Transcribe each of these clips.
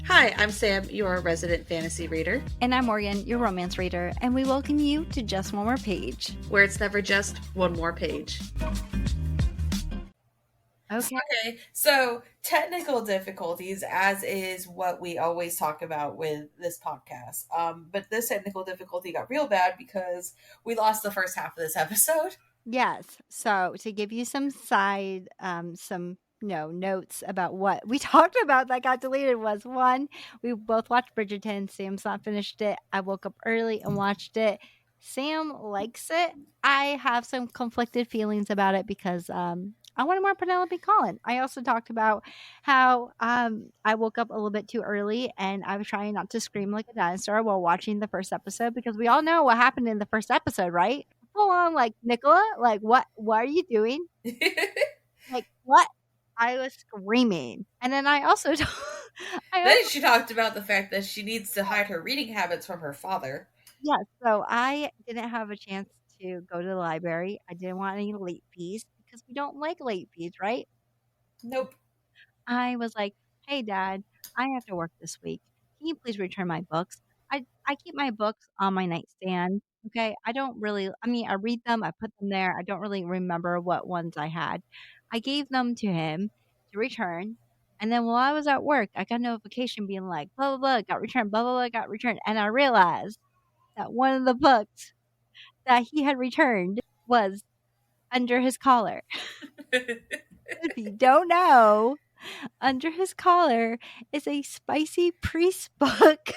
Hi, I'm Sam, your resident fantasy reader, And I'm Morgan, your romance reader, and we welcome you to Just One More Page. where it's never just one more page. Okay, so technical difficulties, as is what we always talk about with this podcast. But this technical difficulty got real bad because we lost the first half of this episode. Yes. So to give you some side, notes about what we talked about that got deleted was one, we both watched Bridgerton. Sam's not finished it. I woke up early and watched it. Sam likes it. I have some conflicted feelings about it because I wanted more Penelope Collin. I also talked about how I woke up a little bit too early and I was trying not to scream like a dinosaur while watching the first episode because we all know what happened in the first episode, right? Full on, like, Nicola, like, what are you doing? Like, what? I was screaming. And then I also Then she talked about the fact that she needs to hide her reading habits from her father. Yeah, so I didn't have a chance to go to the library. I didn't want any late fees because we don't like late fees, right? Nope. I was like, "Hey, Dad, I have to work this week. Can you please return my books?" I keep my books on my nightstand, okay? I read them, I put them there. I don't really remember what ones I had. I gave them to him to return, and then while I was at work, I got a notification being like, "Blah, blah, blah, got returned, blah, blah, blah, got returned," and I realized that one of the books that he had returned was under his collar. If you don't know, under his collar is a spicy priest book.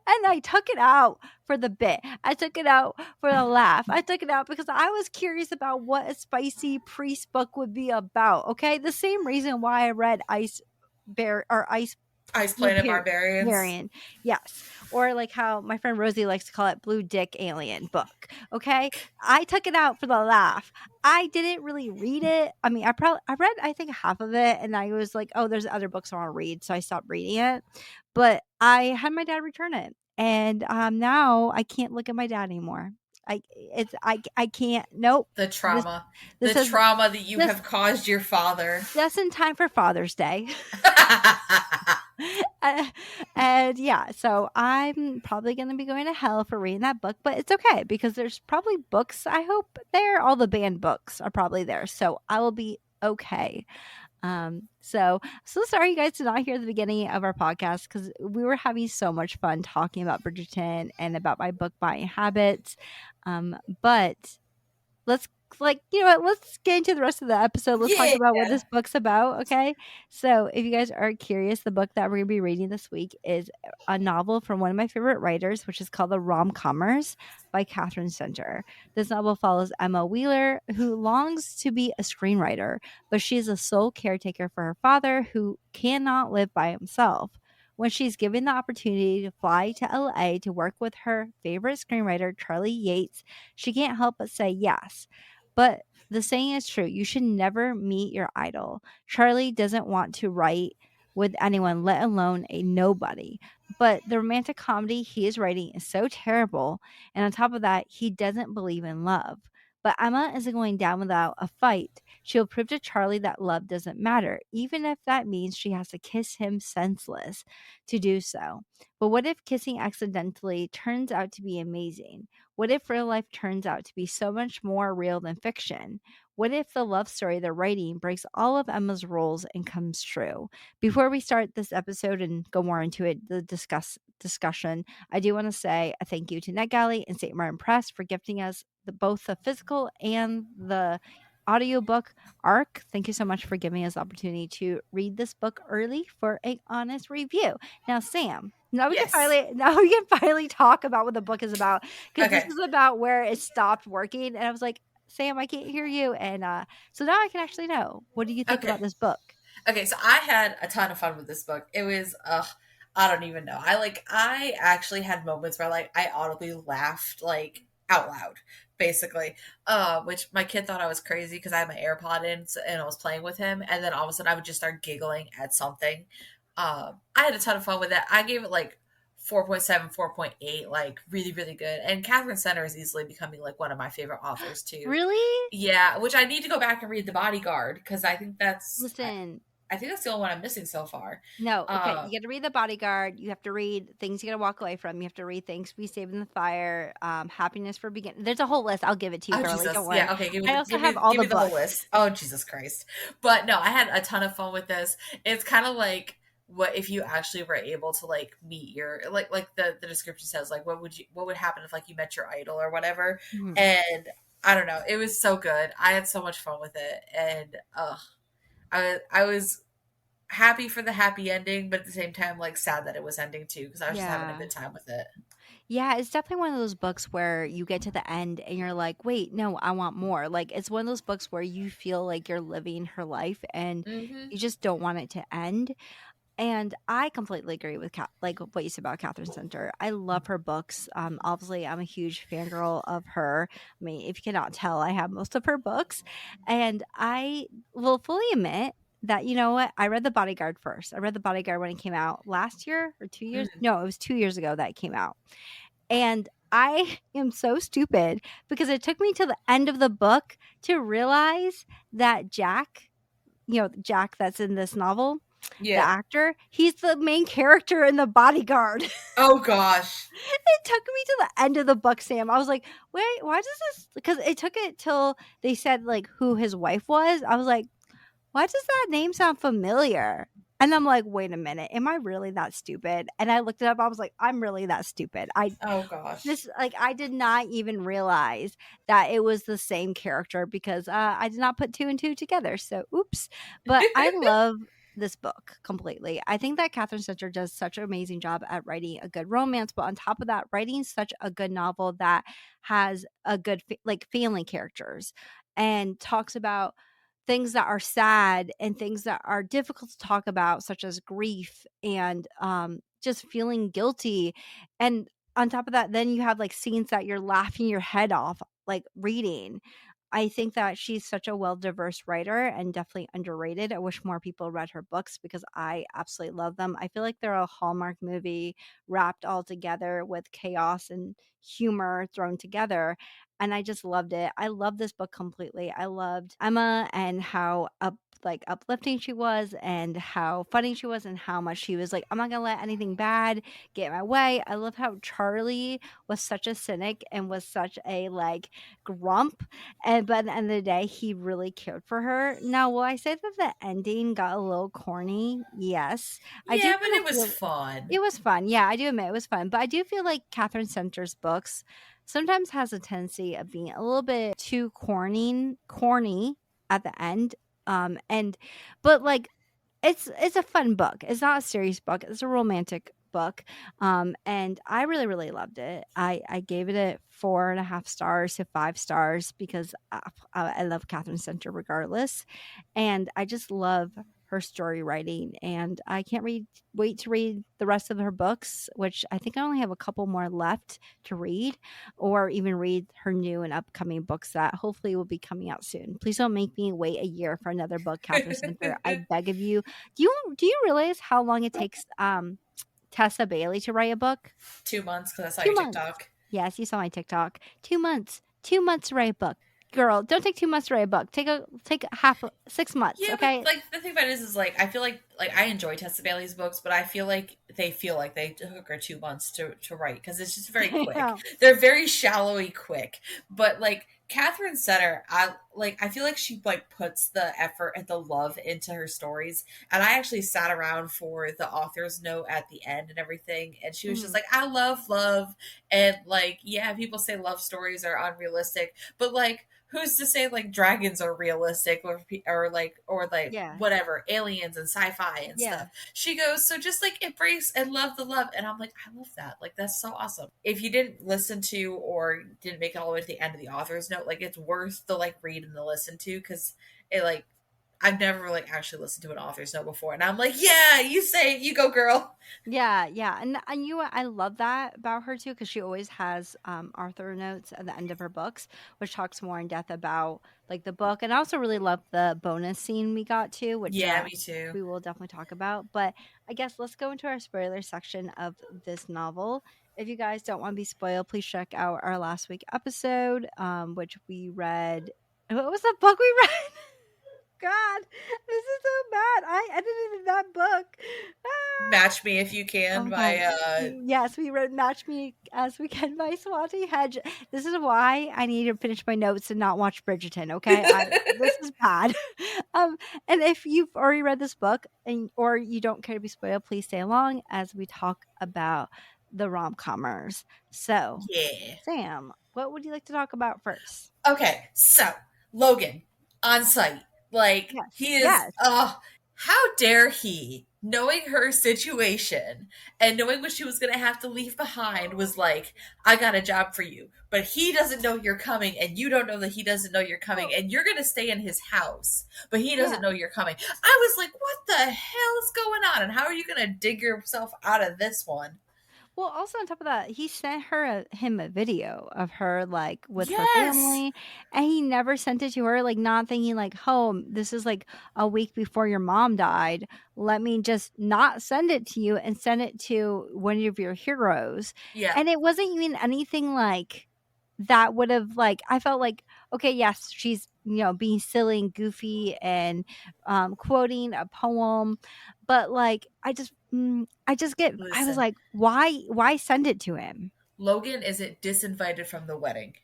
And I took it out for the bit. I took it out for the laugh. I took it out because I was curious about what a spicy priest book would be about. Okay. The same reason why I read Ice Planet Barbarians. Barbarian. Yes. Or like how my friend Rosie likes to call it Blue Dick Alien book. Okay. I took it out for the laugh. I didn't really read it. I mean, I read, I think, half of it, and I was like, oh, there's other books I want to read. So I stopped reading it. But I had my dad return it. And now I can't look at my dad anymore. I can't. Nope. The trauma. The trauma that you have caused your father. Just in time for Father's Day. And yeah, so I'm probably going to be going to hell for reading that book, but it's okay because there's probably books, I hope, there. All the banned books are probably there, so I will be okay. So sorry you guys did not hear the beginning of our podcast because we were having so much fun talking about Bridgerton and about my book buying habits. But let's let's get into the rest of the episode. Let's talk about what this book's about, okay? So if you guys are curious, the book that we're going to be reading this week is a novel from one of my favorite writers, which is called The Rom-Commers by Katherine Center. This novel follows Emma Wheeler, who longs to be a screenwriter, but she is a sole caretaker for her father who cannot live by himself. When she's given the opportunity to fly to LA to work with her favorite screenwriter, Charlie Yates, she can't help but say yes. But the saying is true. You should never meet your idol. Charlie doesn't want to write with anyone, let alone a nobody. But the romantic comedy he is writing is so terrible. And on top of that, he doesn't believe in love. But Emma isn't going down without a fight. She'll prove to Charlie that love doesn't matter, even if that means she has to kiss him senseless to do so. But what if kissing accidentally turns out to be amazing? What if real life turns out to be so much more real than fiction? What if the love story they're writing breaks all of Emma's rules and comes true? Before we start this episode and go more into it, the discussion, I do want to say a thank you to NetGalley and St. Martin Press for gifting us both the physical and the audiobook ARC. Thank you so much for giving us the opportunity to read this book early for an honest review. Now, Sam, now we can finally talk about what the book is about, because this is about where it stopped working, and I was like, Sam, I can't hear you, and so now I can actually know. What do you think about this book? Okay, so I had a ton of fun with this book. It was I don't even know. I actually had moments where I audibly laughed out loud, basically, which my kid thought I was crazy because I had my AirPod in and I was playing with him, and then all of a sudden I would just start giggling at something. I had a ton of fun with it. I gave it 4.7, 4.8, really, really good. And Katherine Center is easily becoming one of my favorite authors too. Really? Yeah, which I need to go back and read The Bodyguard because I think that's... Listen, I think that's the only one I'm missing so far. No, okay, you gotta read The Bodyguard, you have to read Things You Gotta Walk Away From, you have to read Things to Be Saved in the Fire, Happiness for Begin there's a whole list, I'll give it to you, Oh girlie, Jesus, don't worry. yeah. Okay, give me I the also have all give the me the whole books. list. Oh Jesus Christ! But no, I had a ton of fun with this. It's kind of like what if you actually were able to like meet your like the description says like what would happen if like you met your idol or whatever. Mhm. And I don't know, it was so good. I had so much fun with it, and I was happy for the happy ending, but at the same time like sad that it was ending too because I was just having a Yeah. good time with it. Yeah, it's definitely one of those books where you get to the end and you're like, "Wait, no, I want more." Like, it's one of those books where you feel like you're living her life and Hmm. you just don't want it to end. And I completely agree with like what you said about Katherine Center. I love her books. Obviously, I'm a huge fangirl of her. I mean, if you cannot tell, I have most of her books, and I will fully admit that you know what, I read The Bodyguard first. I read The Bodyguard when it came out last year or 2 years. Mm. No, it was 2 years ago that it came out, and I am so stupid because it took me to the end of the book to realize that Jack, Jack that's in this novel, the Yeah. actor, he's the main character in The Bodyguard. It Oh gosh. took me to the end of the book, Sam. I was like, "Wait, why does this?" Because it took it till they said like who his wife was. I was like, "Why does that name sound familiar?" And I'm like, "Wait a minute, am I really that stupid?" And I looked it up. I was like, "I'm really that stupid." Oh gosh. I did not even realize that it was the same character because I did not put two and two together. So oops. But I love this book completely. I think that Catherine Center does such an amazing job at writing a good romance, but on top of that, writing such a good novel that has a good like family characters and talks about things that are sad and things that are difficult to talk about, such as grief and just feeling guilty. And on top of that, then you have like scenes that you're laughing your head off, like reading. I think that she's such a well diverse writer and definitely underrated. I wish more people read her books because I absolutely love them. I feel like they're a Hallmark movie wrapped all together with chaos and humor thrown together. And I just loved it. I love this book completely. I loved Emma and how uplifting she was and how funny she was and how much she was like, I'm not gonna let anything bad get in my way. I love how Charlie was such a cynic and was such a like grump, and but at the end of the day he really cared for her. Now will I say that the ending got a little corny? Yes. I do Yeah, but kind it of was feel fun. it was fun. Yeah, I do admit it was fun. But I do feel like Catherine Center's books sometimes has a tendency of being a little bit too corny at the end. And but like it's a fun book. It's not a serious book. It's a romantic book. And I really, really loved it. I gave it a 4.5 stars to 5 stars because I love Catherine Center regardless. And I just love her story writing. And I can't wait to read the rest of her books, which I think I only have a couple more left to read, or even read her new and upcoming books that hopefully will be coming out soon. Please don't make me wait a year for another book, Catherine Center. I beg of you. Do you realize how long it takes Tessa Bailey to write a book? 2 months because I saw 2 your months. TikTok. Yes, you saw my TikTok. 2 months. 2 months to write a book. Girl, don't take 2 months to write a book. Take a 6 months, Yeah, but okay? like the thing about it is like I feel like I enjoy Tessa Bailey's books, but I feel like they took her 2 months to write because it's just very quick. Yeah. They're very shallowy quick. But like Catherine Center, I feel like she like puts the effort and the love into her stories. And I actually sat around for the author's note at the end and everything, and she was just Mhm. like, I love love, and like yeah, people say love stories are unrealistic, but like who's to say like dragons are realistic or like Yeah. whatever aliens and sci-fi and Yeah. stuff. She goes, so just like embrace and love the love, and I'm like, I love that. Like that's so awesome. If you didn't listen to or didn't make it all the way to the end of the author's note, like it's worth the like read and the listen to because it like I've never like actually listened to an author's note before, and I'm like, yeah, you say it, you go, girl. Yeah, yeah, and you I love that about her too because she always has Arthur notes at the end of her books, which talks more in depth about like the book. And I also really love the bonus scene we got to, which Yeah, me too. we will definitely talk about. But I guess let's go into our spoiler section of this novel. If you guys don't want to be spoiled, please check out our last week episode, which we read. What was the book we read? God, this is so bad. I edited that book. Ah. Match Me If You Oh Can my god. by Yes, we read Match Me As We Can by Swati Hedge. This is why I need to finish my notes and not watch Bridgerton, okay? This is bad. Um, and if you've already read this book and or you don't care to be spoiled, please stay along as we talk about the rom-commers. So, yeah. Sam, what would you like to talk about first? Okay, so Logan on site. Like Yes. he is Yes. how dare he, knowing her situation and knowing what she was gonna have to leave behind, was like, I got a job for you. But he doesn't know you're coming, and you don't know that he doesn't know you're coming, Oh, and you're gonna stay in his house, but he yeah. doesn't know you're coming. I was like, what the hell is going on? And how are you gonna dig yourself out of this one? Well, also on top of that, he sent him a video of her like with her Yes. family, and he never sent it to her, like not thinking like, "Oh, this is like a week before your mom died. Let me just not send it to you and send it to one of your heroes." Yeah. And it wasn't even anything like that would have like I felt like okay, yes, she's being silly and goofy and quoting a poem, but like I was Listen, like, why send it to him? Logan isn't disinvited from the wedding.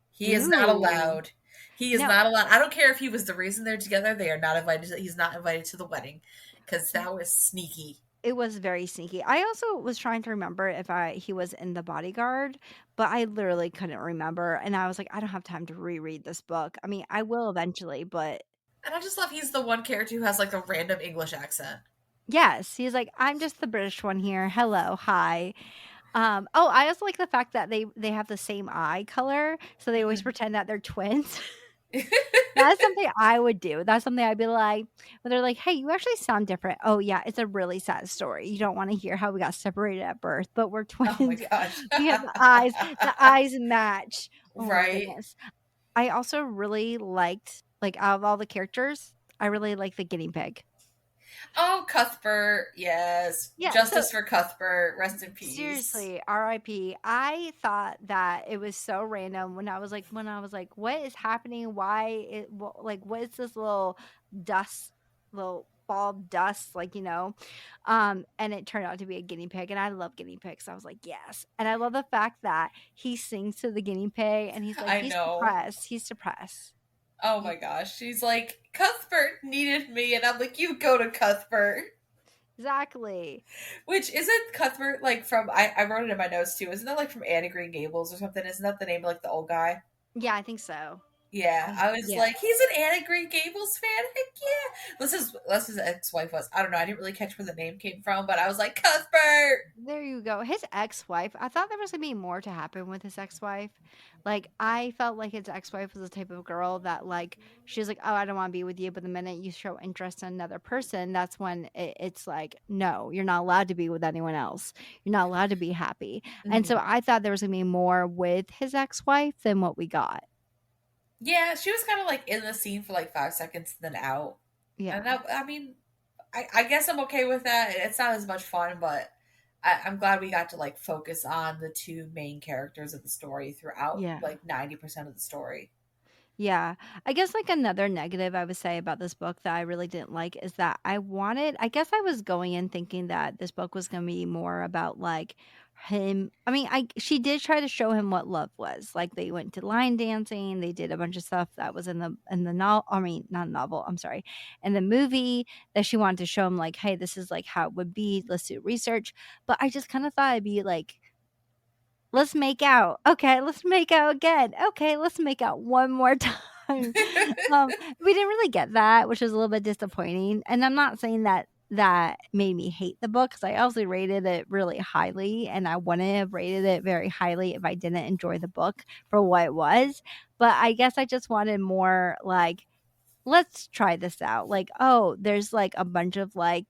He is not Dude. allowed. He is No, not allowed. I don't care if he was the reason they're together. They are not invited. He's not invited to the wedding because that was sneaky. it was very sneaky. I also was trying to remember if he was in The Bodyguard, but I literally couldn't remember. And I was like, I don't have time to reread this book. I mean, I will eventually, but And I just love he's the one character who has like a random English accent. yes, he's like, I'm just the British one here. Hello, hi. Oh, I also like the fact that they have the same eye color, so they always Mhm. pretend that they're twins. That's something I would do. That's something I'd be like, when they're like, "Hey, you actually sound different." Oh yeah, it's a really sad story. You don't want to hear how we got separated at birth, but we're Oh my twins. gosh. We have the eyes. The eyes match. Oh my Right. goodness. I also really liked, like, out of all the characters, I really like the guinea pig. Oh, Cuthbert. Yes. Yeah. So Justice for Cuthbert. Rest in peace. seriously, RIP. I thought that it was so random when I was like, what is happening? Like, what is this little dust, little ball of dust, like, and it turned out to be a guinea pig, and I love guinea pigs. So I was like, yes. And I love the fact that he sings to the guinea pig, and he's like, I he's know. depressed. He's depressed. Oh my gosh. She's like, Cuthbert needed me. And I'm like, you go to Cuthbert. Exactly. Which isn't Cuthbert like from I wrote it in my notes too. Isn't that like from Anne of Green Gables or something? Isn't that the name of like the old guy? Yeah, I think so. Yeah, I was Yeah. like, he's an Anne of Green Gables fan. Heck yeah! This his ex-wife was. I don't know. I didn't really catch where the name came from, but I was like, Cuthbert. There you go. His ex-wife, I thought there was gonna be more to happen with his ex-wife. Like, I felt like his ex-wife was the type of girl that, like, she was like, "Oh, I don't want to be with you," but the minute you show interest in another person, that's when it's like, "No, you're not allowed to be with anyone else. You're not allowed to be happy." And so Mhm. I thought there was gonna be more with his ex-wife than what we got. Yeah, she was kind of like in the scene for like 5 seconds, then out. And Yeah. I mean, I guess I'm okay with that. It's not as much fun, but I'm glad we got to like focus on the two main characters of the story throughout Yeah. like 90% of the story. Yeah. I guess like another negative I would say about this book that I really didn't like is that I guess I was going in thinking that this book was going to be more about like him. I mean, she did try to show him what love was. Like they went to line dancing, they did a bunch of stuff that was in the novel, I mean, not novel, I'm sorry. In the movie that she wanted to show him like, "Hey, this is like how it would be. Let's do research." But I just kind of thought it'd be like, let's make out. Okay, let's make out again. Okay, let's make out one more time. We didn't really get that, which was a little bit disappointing. And I'm not saying that that made me hate the book because I also rated it really highly, and I wouldn't have rated it very highly if I didn't enjoy the book for what it was. But I guess I just wanted more like, let's try this out. Like, oh, there's like a bunch of like,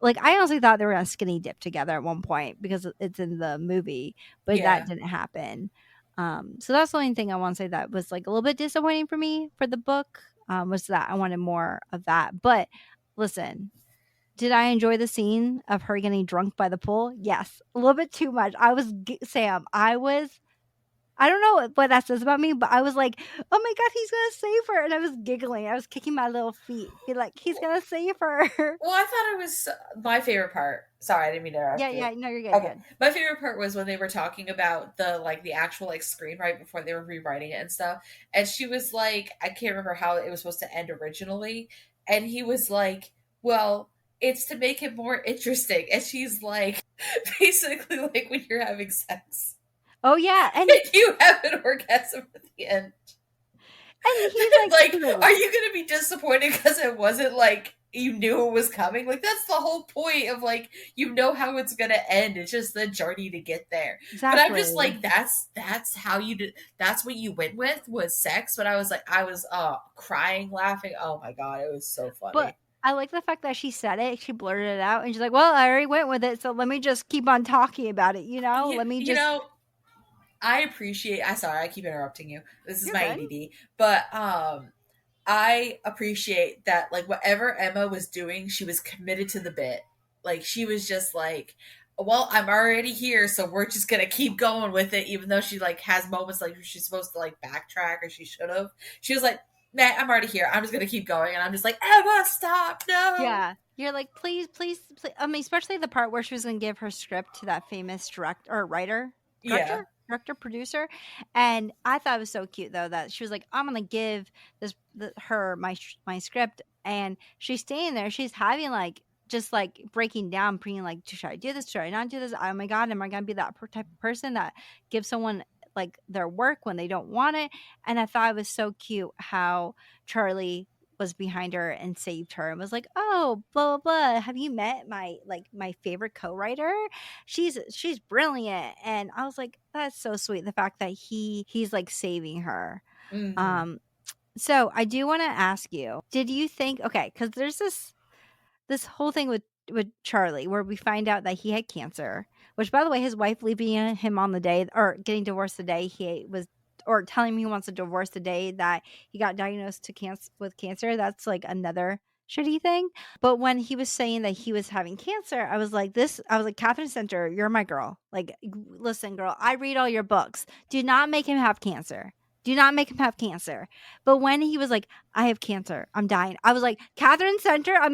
like I honestly thought they were gonna skinny dip together at one point because it's in the movie, but that Yeah. didn't happen. So that's the only thing I want to say that was like a little bit disappointing for me for the book. Was that I wanted more of that. But listen, did I enjoy the scene of her getting drunk by the pool? Yes, a little bit too much. Sam, I was I don't know what that says about me, but I was like, "Oh my god, he's gonna save her!" And I was giggling. I was kicking my little feet, be like, "He's gonna save her!" Well, I thought it was my favorite part. Sorry, I didn't mean to Yeah, interrupt you. yeah. No, you're good. Okay, Good. my favorite part was when they were talking about the actual like screenwrite before they were rewriting it and stuff. And she was like, I can't remember how it was supposed to end originally, and he was like, "Well, it's to make it more interesting." And she's like, basically like when you're having sex, Oh yeah, and you have an orgasm at the end. he's like, Like, "Dude." are you going to be disappointed because it wasn't like you knew it was coming? Like, that's the whole point of like, you know how it's going to end. It's just the journey to get there. But I'm just Exactly. like, that's how you did. That's what you went with was sex. But I was like, I was crying, laughing. Oh my god, it was so But funny. I like the fact that she said it. She blurted it out, and she's like, "Well, I already went with it, so let me just keep on talking about it. You know, You, let me you just." know, I appreciate. I sorry, I keep interrupting you. This is You're my good. ADD, but I appreciate that, like, whatever Emma was doing, she was committed to the bit. Like, she was just like, well, I'm already here, so we're just gonna keep going with it, even though she like has moments like she's supposed to like backtrack or she should have. She was like, nah, I'm already here. I'm just gonna keep going, and I'm just like, Emma, stop, no. Yeah. You're like, please, please, please. I mean, especially the part where she was going to give her script to that famous director or writer, Yeah. producer. And I thought it was so cute though that she was like, I'm going to give her my script. And she's staying there. She's having like, just like breaking down, being like, should I do this? Should I not do this? Oh my God, am I going to be that type of person that gives someone like their work when they don't want it? And I thought it was so cute how Charlie was behind her and saved her and was like, "Oh, blah blah blah. Have you met my favorite co-writer? She's brilliant." And I was like, "That's so sweet." The fact that he's like saving her. Hmm. Um, so I do want to ask you, did you think okay? Because there's this whole thing with Charlie where we find out that he had cancer, which by the way, his wife leaving him on the day or getting divorced the day he was or telling him he wants a divorce the day that he got diagnosed with cancer, that's like another shitty thing. But when he was saying that he was having cancer, I was like, Katherine Center, you're my girl. Like, listen, girl, I read all your books. Do not make him have cancer. Do not make him have cancer. But when he was like, I have cancer. I'm dying. I was like, Katherine Center, I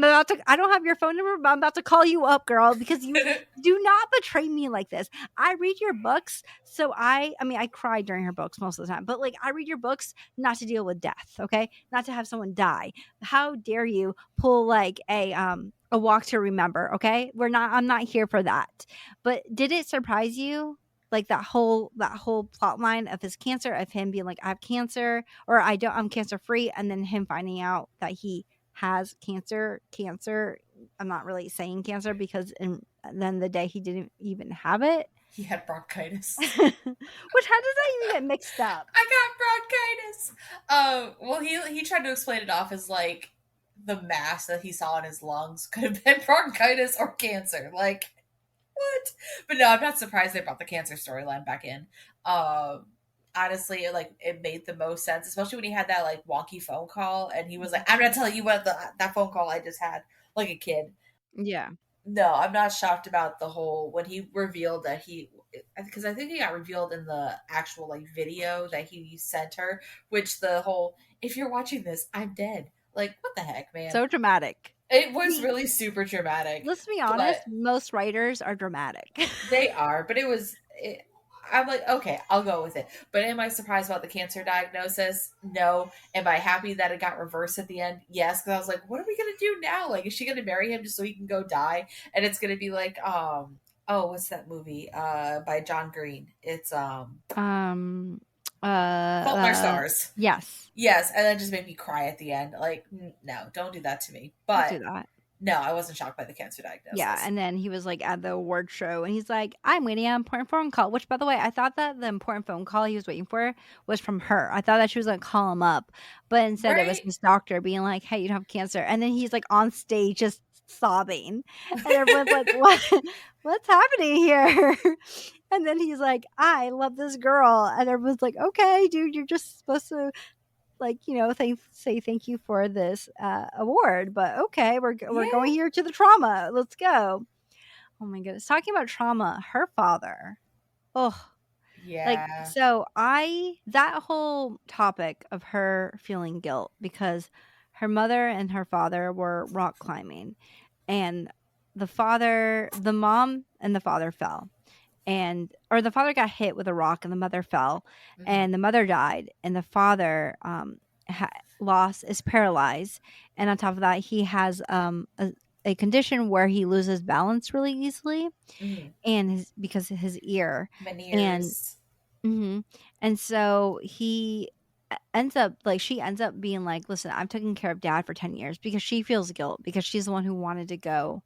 don't have your phone number, but I'm about to call you up, girl, because you do not betray me like this. I read your books. So I mean, I cry during her books most of the time, but like, I read your books not to deal with death. Okay. Not to have someone die. How dare you pull like a walk to remember. Okay. I'm not here for that. But did it surprise you? Like that whole plot line of his cancer, of him being like, I have cancer, or I'm cancer free, and then him finding out that he has cancer. I'm not really saying cancer because then the day he didn't even have it. He had bronchitis. Which, how does that even get mixed up? I got bronchitis. Well, he tried to explain it off as like the mass that he saw in his lungs could have been bronchitis or cancer. Like, what? But no, I'm not surprised they brought the cancer storyline back in. Um, Honestly, it made the most sense, especially when he had that like wonky phone call, and he was like, "I'm gonna tell you what that phone call I just had," like a kid. Yeah. No, I'm not shocked about the whole when he revealed that because I think he got revealed in the actual like video that he sent her, which the whole if you're watching this, I'm dead. Like, what the heck, man? So dramatic. It I was mean, really super dramatic, let's be but honest, most writers are dramatic. they are. But I'm like, okay, I'll go with it. But am I surprised about the cancer diagnosis? No. Am I happy that it got reversed at the end? Yes, because I was like, what are we gonna do now? Like, is she gonna marry him just so he can go die? And it's gonna be like, oh, what's that movie? By John Green. It's um Fault in Our Stars. yes. Yes, and that just made me cry at the end. Like, no, don't do that to me. Don't But do that. no, I wasn't shocked by the cancer Yeah, diagnosis. and then he was like at the award show and he's like, I'm waiting on an important phone call. Which by the way, I thought that the important phone call he was waiting for was from her. I thought that she was gonna call him up, but instead it was Right? his doctor being like, hey, you don't have cancer. And then he's like on stage just sobbing. And everyone's like, what's happening here? And then he's like, I love this girl. And everyone's like, okay, dude, you're just supposed to like, say thank you for this award, but okay, we're Yeah. going here to the trauma. Let's go. Oh my goodness, talking about trauma, her father. Oh, Like, Yeah. so that whole topic of her feeling guilt because her mother and her father were rock climbing, and the mom and the father fell, or the father got hit with a rock and the mother fell, Hmm. and the mother died, and the father is paralyzed, and on top of that, he has a condition where he loses balance really easily, Hmm. and because of his ear, and Meniere's. mhm. And so she ends up being like, "Listen, I've taken care of dad for 10 years," because she feels guilt because she's the one who wanted to go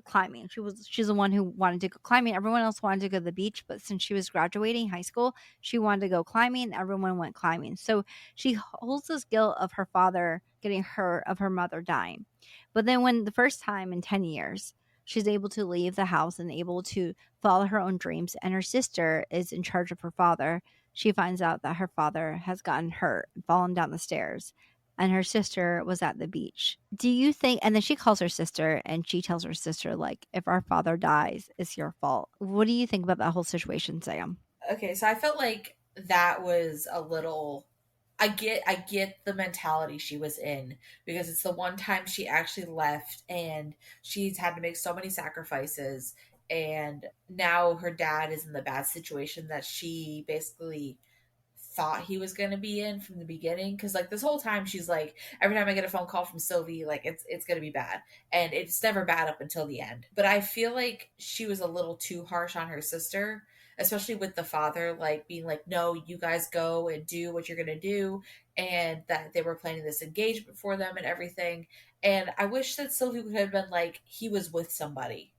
climbing. She's the one who wanted to go climbing. Everyone else wanted to go to the beach, but since she was graduating high school, she wanted to go climbing. Everyone went climbing. So she holds this guilt of her father getting hurt, of her mother dying. But then when the first time in 10 years, she's able to leave the house and able to follow her own dreams, and her sister is in charge of her father, she finds out that her father has gotten hurt and fallen down the stairs, and her sister was at the beach. Do you think, and then she calls her sister and she tells her sister, like, if our father dies, it's your fault. What do you think about that whole situation, Sam? Okay, so I felt like that was a little, I get the mentality she was in, because it's the one time she actually left and she's had to make so many sacrifices, and now her dad is in the bad situation that she basically thought he was going to be in from the beginning. Because like this whole time she's like, every time I get a phone call from Sylvie, like it's going to be bad, and it's never bad up until the end. But I feel like she was a little too harsh on her sister, especially with the father, like being like, no, you guys go and do what you're going to do, and that they were planning this engagement for them and everything. And I wish that Sylvie could have been like, he was with somebody.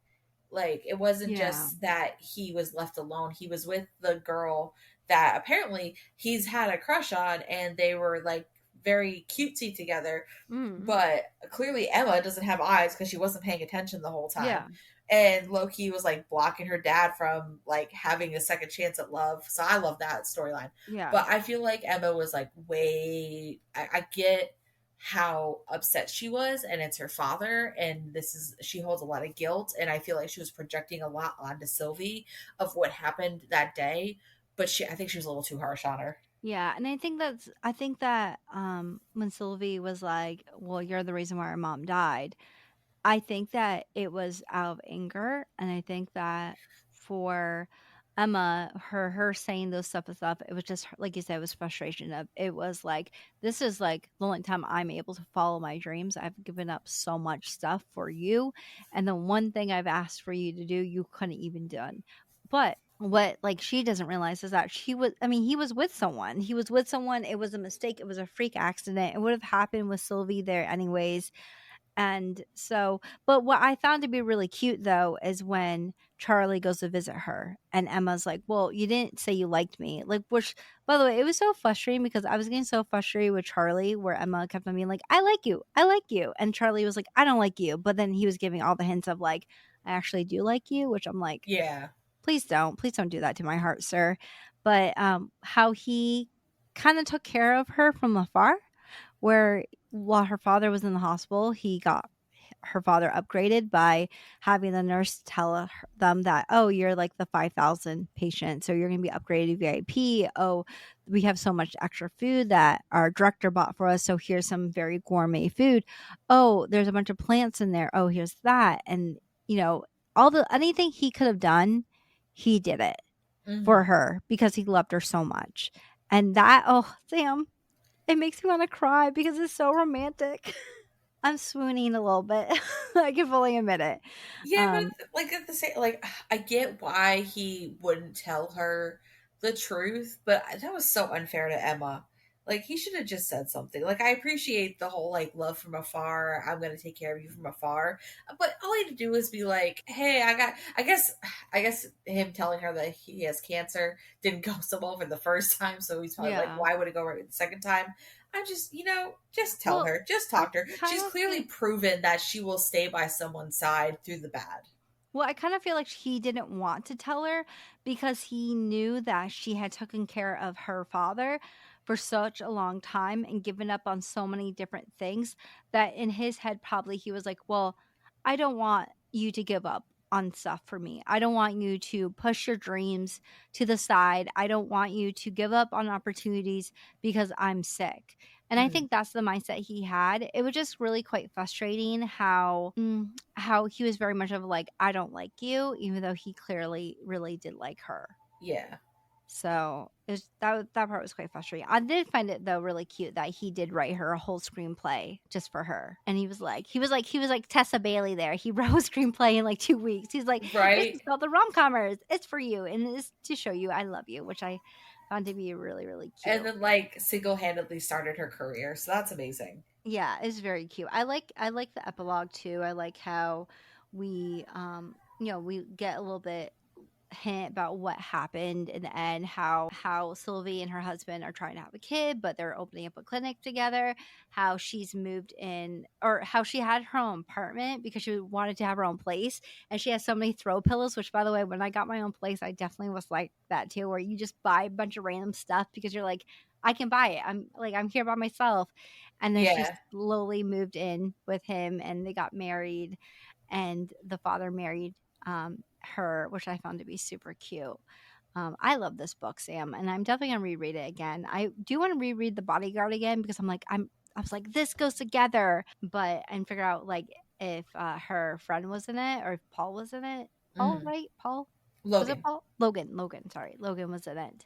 Like it wasn't Yeah. just that he was left alone. He was with the girl that apparently he's had a crush on, and they were like very cutesy together. Mm. But clearly Emma doesn't have eyes because she wasn't paying attention the whole time. Yeah. And Loki was like blocking her dad from like having a second chance at love. So I love that storyline. Yeah. But I feel like Emma was like, way, I get how upset she was, and it's her father, and this is, she holds a lot of guilt, and I feel like she was projecting a lot onto Sylvie of what happened that day. But I think she was a little too harsh on her. Yeah, and I think that when Sylvie was like, "Well, you're the reason why our mom died," I think that it was out of anger, and I think that for Emma, her saying those stuff and stuff, it was just like you said, it was frustration. Of it was like, this is like the only time I'm able to follow my dreams. I've given up so much stuff for you, and the one thing I've asked for you to do, you couldn't even done. But what like she doesn't realize is that he was with someone. He was with someone. It was a mistake. It was a freak accident. It would have happened with Sylvie there anyways. And so, but what I found to be really cute though is when Charlie goes to visit her and Emma's like, "Well, you didn't say you liked me." Like, which, by the way, it was so frustrating because I was getting so frustrated with Charlie where Emma kept on being like, "I like you. I like you." And Charlie was like, "I don't like you." But then he was giving all the hints of like, "I actually do like you," which I'm like, Yeah. please don't do that to my heart, sir. But how he kind of took care of her from afar, where while her father was in the hospital, he got her father upgraded by having the nurse tell them that, oh, you're like the 5,000 patient, so you're going to be upgraded VIP. Oh, we have so much extra food that our director bought for us, so here's some very gourmet food. Oh, there's a bunch of plants in there. Oh, here's that. And you know, anything he could have done, he did it for Hmm. her because he loved her so much. And that, oh, Sam, it makes me want to cry because it's so romantic. I'm swooning a little bit. I can fully admit it. Yeah, but Um, like at the same, like I get why he wouldn't tell her the truth, but that was so unfair to Emma. Like he should have just said something. Like I appreciate the whole like love from afar. I'm gonna take care of you from afar, but all he had to do was be like, "Hey, I got." I guess him telling her that he has cancer didn't go so well for the first time, so he's probably like, yeah. "Why would it go right the second time?" I just, just tell Well, her, just I talk to her. kind She's of clearly feel proven that she will stay by someone's side through the bad. I kind of feel like he didn't want to tell her because he knew that she had taken care of her father for such a long time and given up on so many different things that in his head probably he was like, "Well, I don't want you to give up on stuff for me. I don't want you to push your dreams to the side. I don't want you to give up on opportunities because I'm sick. And I Mhm. think that's the mindset he had. It was just really quite frustrating how he was very much of like, I don't like you, even though he clearly really did like her. Yeah. So that part was quite frustrating. I did find it though really cute that he did write her a whole screenplay just for her, and he was like Tessa Bailey there. He wrote a screenplay in like 2 weeks. He's like, this Right. is called the Rom-Commers. It's for you, and it's to show you I love you, which I found to be really really And cute. then like single-handedly started her career. So that's amazing. Yeah, it's very cute. I like the epilogue too. I like how we we get a little bit hint about what happened in the end, how Sylvie and her husband are trying to have a kid, but they're opening up a clinic together, how she's moved in, or how she had her own apartment because she wanted to have her own place, and she has so many throw pillows, which by the way, when I got my own place, I definitely was like that too, where you just buy a bunch of random stuff because you're like, I can buy it. I'm here by myself. And then she Yeah. slowly moved in with him and they got married, and the father married her, which I found to be super cute. I love this book, Sam, and I'm definitely gonna reread it again. I do want to reread The Bodyguard again because I was like, this goes together, but and figure out like if her friend was in it or if Paul was in it. Paul, Mhm. right? Paul, was it Logan. Paul? Logan. Sorry, Logan was in it.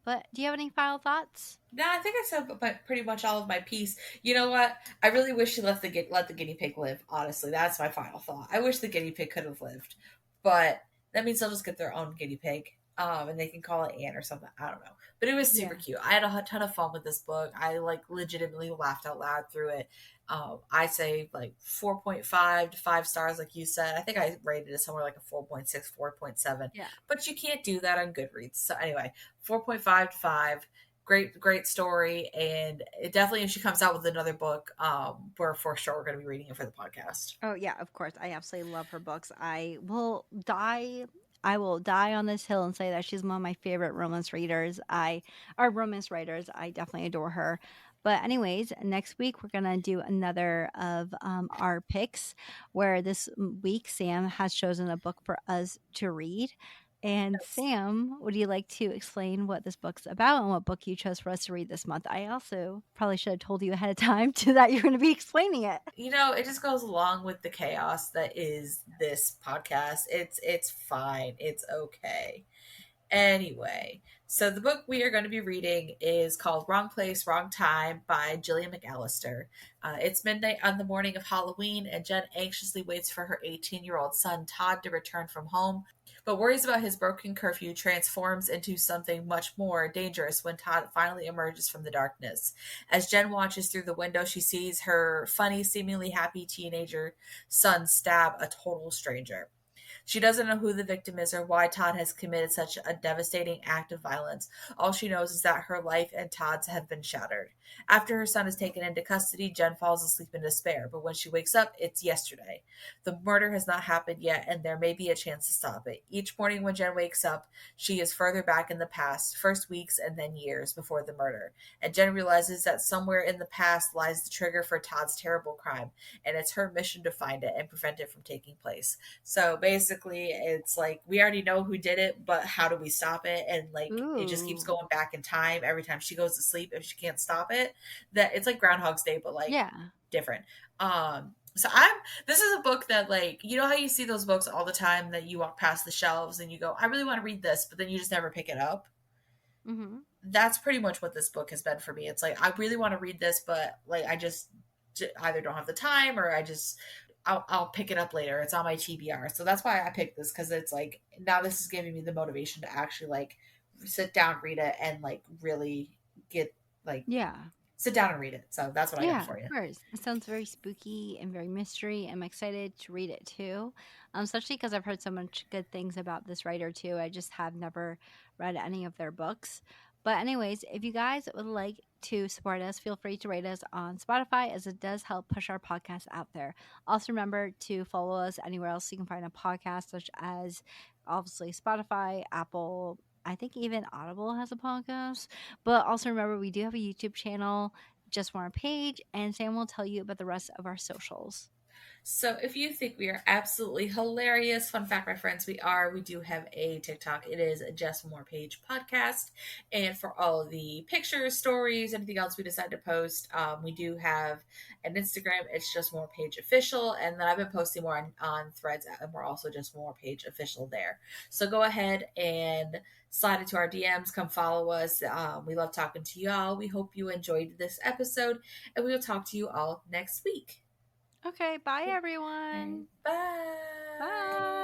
But do you have any final thoughts? No, I think I said pretty much all of my piece. You know what? I really wish she let the guinea pig live. Honestly, that's my final thought. I wish the guinea pig could have lived, but that means they'll just get their own guinea pig, and they can call it Anne or something. I don't know, but it was super Yeah. cute. I had a ton of fun with this book. I like legitimately laughed out loud through it. I say like 4.5 to 5 stars, like you said. I think I rated it somewhere like a 4.6, 4.7, Yeah. but you can't do that on Goodreads. So anyway, 4.5 to 5. Great story, and it definitely, if she comes out with another book, we're for sure going to be reading it for the podcast. Oh yeah, of course. I absolutely love her books. I will die on this hill and say that she's one of my favorite romance readers. Romance writers. I definitely adore her. But anyways, next week we're gonna do another of our picks, where this week Sam has chosen a book for us to read. And Sam, would you like to explain what this book's about and what book you chose for us to read this month? I also probably should have told you ahead of time to that you're going to be explaining it. You know, it just goes along with the chaos that is this podcast. It's fine. It's okay. Anyway, so the book we are going to be reading is called Wrong Place, Wrong Time by Gillian McAllister. It's midnight on the morning of Halloween, and Jen anxiously waits for her 18-year-old son Todd to return from home, but worries about his broken curfew transforms into something much more dangerous when Todd finally emerges from the darkness. As Jen watches through the window, she sees her funny, seemingly happy teenager son stab a total stranger. She doesn't know who the victim is or why Todd has committed such a devastating act of violence. All she knows is that her life and Todd's have been shattered. After her son is taken into custody, Jen falls asleep in despair, but when she wakes up, it's yesterday. The murder has not happened yet, and there may be a chance to stop it. Each morning when Jen wakes up, she is further back in the past, first weeks and then years before the murder. And Jen realizes that somewhere in the past lies the trigger for Todd's terrible crime, and it's her mission to find it and prevent it from taking place. So basically, it's like we already know who did it, but how do we stop it? And like it just keeps Ooh. going back in time every time she goes to sleep. If she can't stop it, that it's like Groundhog's Day, but like Yeah. different. So I'm. This is a book that like you know how you see those books all the time that you walk past the shelves and you go, I really want to read this, but then you just never pick it up. Mm-hmm. That's pretty much what this book has been for me. It's like I really want to read this, but like I just either don't have the time or I'll pick it up later. It's on my TBR. So that's why I picked this because it's like now this is giving me the motivation to actually like sit down, read it, and like really get like Yeah. sit down and read it. So that's what I got Yeah, for of you. course. It sounds very spooky and very mystery. I'm excited to read it too, especially because I've heard so much good things about this writer too. I just have never read any of their books. But, anyways, if you guys would like to support us, feel free to rate us on Spotify as it does help push our podcast out there. Also, remember to follow us anywhere else you can find a podcast, such as obviously Spotify, Apple. I think even Audible has a podcast. But also remember, we do have a YouTube channel just from our page, and Sam will tell you about the rest of our socials. So if you think we are absolutely hilarious, fun fact, my friends, we are. We do have a TikTok. It is Just More Page Podcast. And for all of the pictures, stories, anything else we decide to post, we do have an Instagram. It's Just More Page Official. And then I've been posting more on Threads, and we're also Just More Page Official there. So go ahead and slide into our DMs. Come follow us. We love talking to y'all. We hope you enjoyed this episode, and we will talk to you all next week. Okay, bye everyone. Bye. Bye.